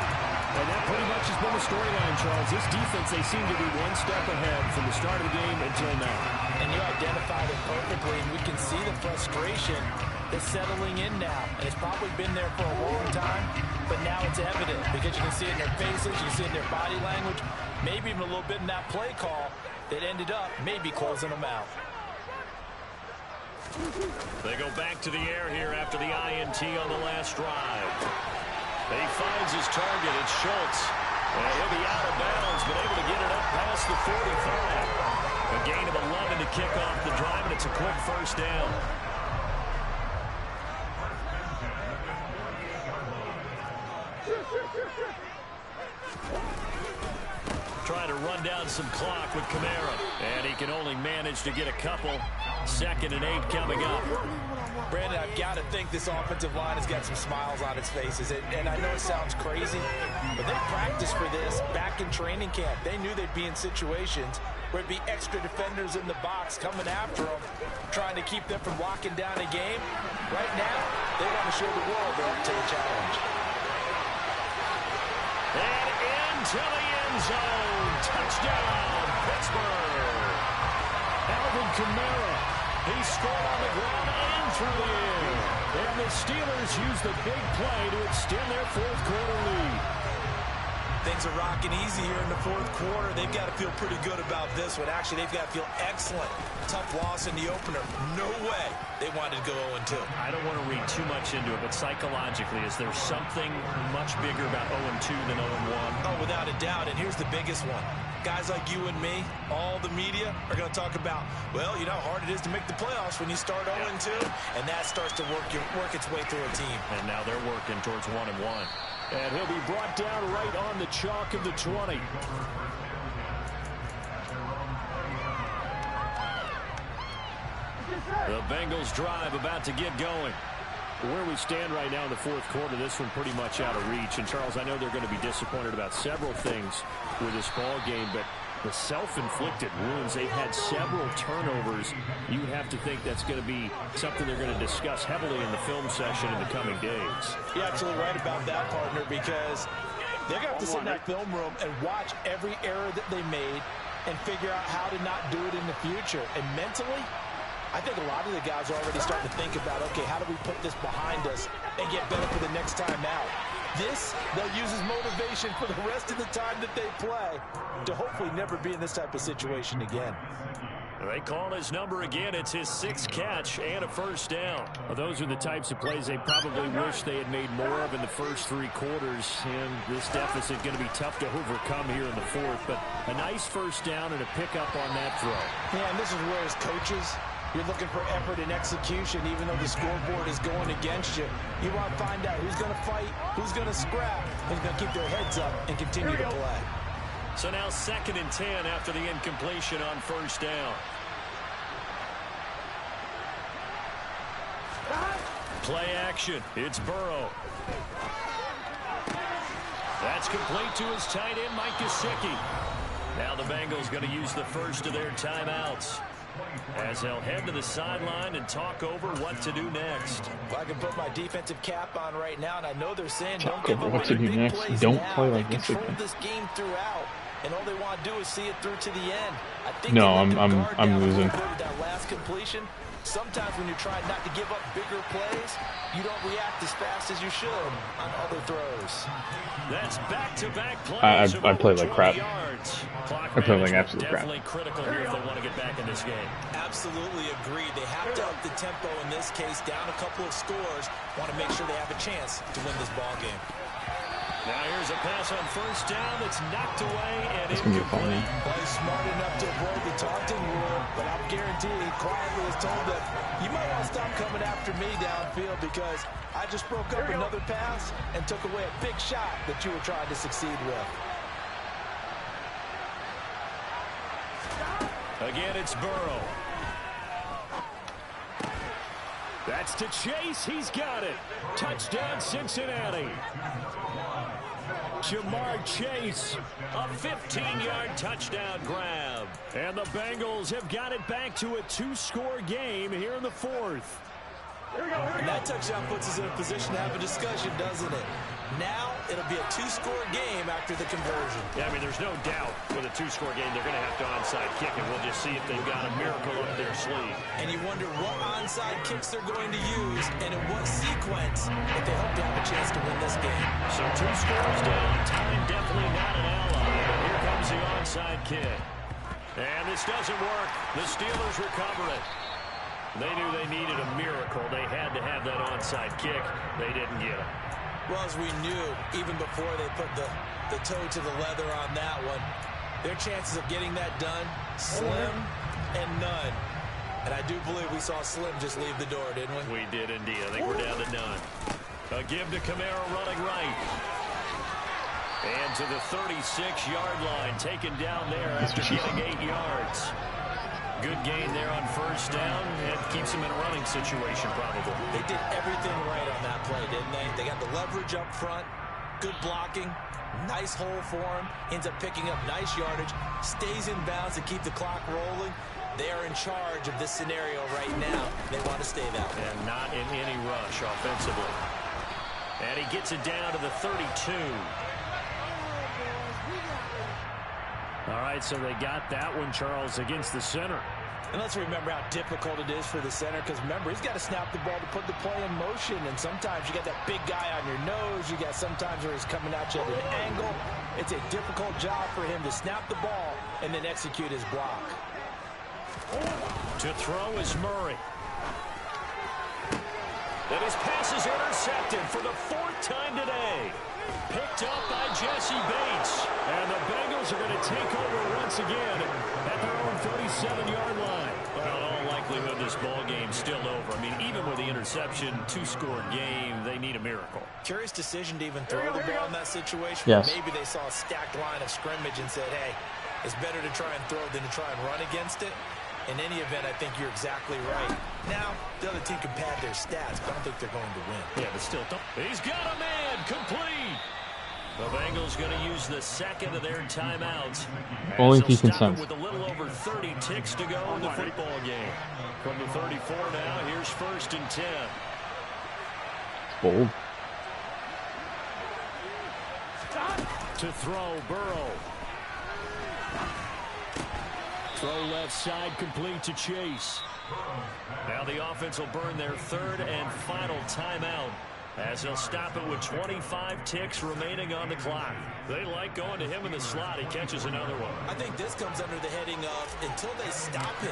And that pretty much has been the storyline, Charles. This defense, they seem to be one step ahead from the start of the game until now. And you identified it perfectly, and we can see the frustration that's settling in now. And it's probably been there for a long time, but now it's evident because you can see it in their faces, you can see it in their body language, maybe even a little bit in that play call that ended up maybe closing them out. They go back to the air here after the INT on the last drive. He finds his target. It's Schultz. And he'll be out of bounds, but able to get it up past the 45. A gain of 11 to kick off the drive, and it's a quick first down. Trying to run down some clock with Kamara. And he can only manage to get a couple. 2nd and 8 coming up. Brandon, I've got to think this offensive line has got some smiles on its faces. And I know it sounds crazy, but they practiced for this back in training camp. They knew they'd be in situations where it'd be extra defenders in the box coming after them, trying to keep them from locking down a game. Right now, they want to show the world they're up to the challenge. And into the end zone. Touchdown, Pittsburgh. Alvin Kamara. He scored on the ground and through the air. And the Steelers use the big play to extend their 4th quarter lead. Things are rocking easy here in the 4th quarter. They've got to feel pretty good about this one. Actually, they've got to feel excellent. Tough loss in the opener. No way they wanted to go 0-2. I don't want to read too much into it, but psychologically, is there something much bigger about 0-2 than 0-1? Oh, without a doubt. And here's the biggest one. Guys like you and me, all the media, are going to talk about, well, you know how hard it is to make the playoffs when you start 0-2, and that starts to work its way through a team. And now they're working towards 1-1. And he'll be brought down right on the chalk of the 20. The Bengals drive about to get going. Where we stand right now in the 4th quarter, this one pretty much out of reach. And, Charles, I know they're going to be disappointed about several things with this ball game, but the self-inflicted wounds, they've had several turnovers. You have to think that's going to be something they're going to discuss heavily in the film session in the coming days. You're absolutely right about that, partner, because they're going to have to sit in that film room and watch every error that they made and figure out how to not do it in the future. And mentally, I think a lot of the guys are already starting to think about, okay, how do we put this behind us and get better for the next time out? This, they'll use as motivation for the rest of the time that they play to hopefully never be in this type of situation again. They call his number again. It's his 6th catch and a first down. Well, those are the types of plays they probably wish they had made more of in the first 3 quarters. And this deficit going to be tough to overcome here in the 4th. But a nice first down and a pickup on that throw. Yeah, and this is where as coaches, you're looking for effort and execution, even though the scoreboard is going against you. You want to find out who's going to fight, who's going to scrap, who's going to keep their heads up and continue to play. So now 2nd and 10 after the incompletion on first down. Play action. It's Burrow. That's complete to his tight end, Mike Gesicki. Now the Bengals going to use the first of their timeouts, as they'll head to the sideline and talk over what to do next. Well, I can put my defensive cap on right now, and I know they're saying Talk don't give over what to do big next. plays Don't now. play like They this control again. this game throughout, and all they want to do is see it through to the end. I think No, they let their guard I'm down a losing. little bit with that last completion. Sometimes when you're trying not to give up bigger plays, you don't react as fast as you should on other throws. That's back-to-back plays. I play like crap. Clock I play like management absolute crap. definitely critical here if they want to get back in this game. Absolutely agreed. They have to up the tempo in this case, down a couple of scores. Want to make sure they have a chance to win this ball game. Now here's a pass on first down that's knocked away and It's gonna be fun. Well, he's smart enough to avoid the taunting rule, but I'm guaranteeing he quietly has told them, you might want to stop coming after me downfield because I just broke up another pass and took away a big shot that you were trying to succeed with. Again, it's Burrow. That's to Chase. He's got it. Touchdown, Cincinnati. Jamar Chase, a 15-yard touchdown grab. And the Bengals have got it back to a 2-score game here in the fourth. And that touchdown puts us in a position to have a discussion, doesn't it? Now it'll be a 2-score game after the conversion. Yeah, I mean, there's no doubt with a 2-score game they're going to have to onside kick, and we'll just see if they've got a miracle up their sleeve. And you wonder what onside kicks they're going to use and in what sequence if they hope to have a chance to win this game. So 2 scores down, time definitely not an ally, but here comes the onside kick. And this doesn't work. The Steelers recover it. They knew they needed a miracle. They had to have that onside kick. They didn't get it. Well, as we knew, even before they put the toe to the leather on that one, their chances of getting that done, slim and none. And I do believe we saw Slim just leave the door, didn't we? We did indeed. I think we're down to none. A give to Kamara running right. And to the 36-yard line, taken down there after getting 8 yards. Good gain there on first down, and keeps him in a running situation probably. They did everything right on that play, didn't they? They got the leverage up front, good blocking, nice hole for him, ends up picking up nice yardage, stays in bounds to keep the clock rolling. They are in charge of this scenario right now. They want to stay that way. And not in any rush offensively. And he gets it down to the 32. All right, so they got that one, Charles, against the center. And let's remember how difficult it is for the center, because remember, he's got to snap the ball to put the play in motion, and sometimes you got that big guy on your nose. You got sometimes where he's coming at you at an angle. It's a difficult job for him to snap the ball and then execute his block. To throw is Murray. And his pass is intercepted for the 4th time today. Picked up by Jesse Bates. And the Bengals are going to take over once again at their own 37-yard line. Well, in all likelihood, this ball game's still over. I mean, even with the interception, 2-score game, they need a miracle. Curious decision to even throw the ball in that situation. Yes. Maybe they saw a stacked line of scrimmage and said, hey, it's better to try and throw than to try and run against it. In any event, I think you're exactly right. Now, the other team can pad their stats, but I don't think they're going to win. Yeah, but still, he's got a man, complete. The Bengals going to use the second of their timeouts. Only if he stop consents. with a little over 30 ticks to go in the football game. From the 34 now, here's 1st and 10. Bold. To throw, Burrow. Throw left side, complete to Chase. Now the offense will burn their 3rd and final timeout, as they'll stop it with 25 ticks remaining on the clock. They like going to him in the slot. He catches another one. I think this comes under the heading of, until they stop him,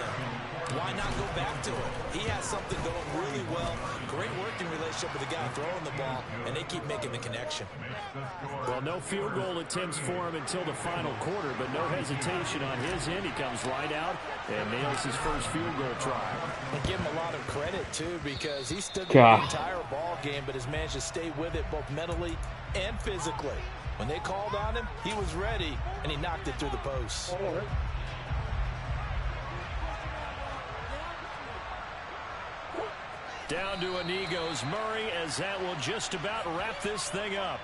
why not go back to it? He has something going really well. Great working relationship with the guy throwing the ball, and they keep making the connection. Well, no field goal attempts for him until the final quarter, but no hesitation on his end. He comes right out and nails his first field goal try. And give him a lot of credit, too, because he stood there the entire ball game, but has managed to stay with it both mentally and physically. When they called on him, he was ready, and he knocked it through the post. Down to a knee goes Murray, as that will just about wrap this thing up.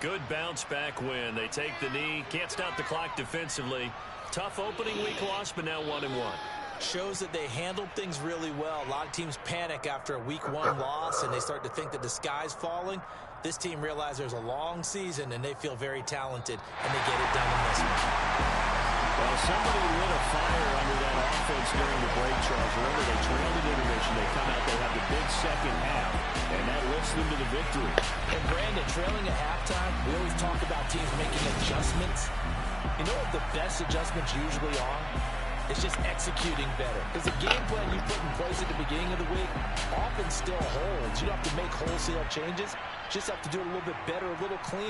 Good bounce back win. They take the knee. Can't stop the clock defensively. Tough opening week loss, but now 1-1. Shows that they handled things really well. A lot of teams panic after a week 1 loss, and they start to think that the sky's falling. This team realizes there's a long season, and they feel very talented, and they get it done in this one. Well, somebody lit a fire under that offense during the break, Charles. Remember, they trailed at intermission. They come out, they have the big second half, and that lifts them to the victory. And Brandon, trailing at halftime, we always talk about teams making adjustments. You know what the best adjustments usually are? It's just executing better. Because the game plan you put in place at the beginning of the week often still holds. You don't have to make wholesale changes. Just have to do it a little bit better, a little cleaner.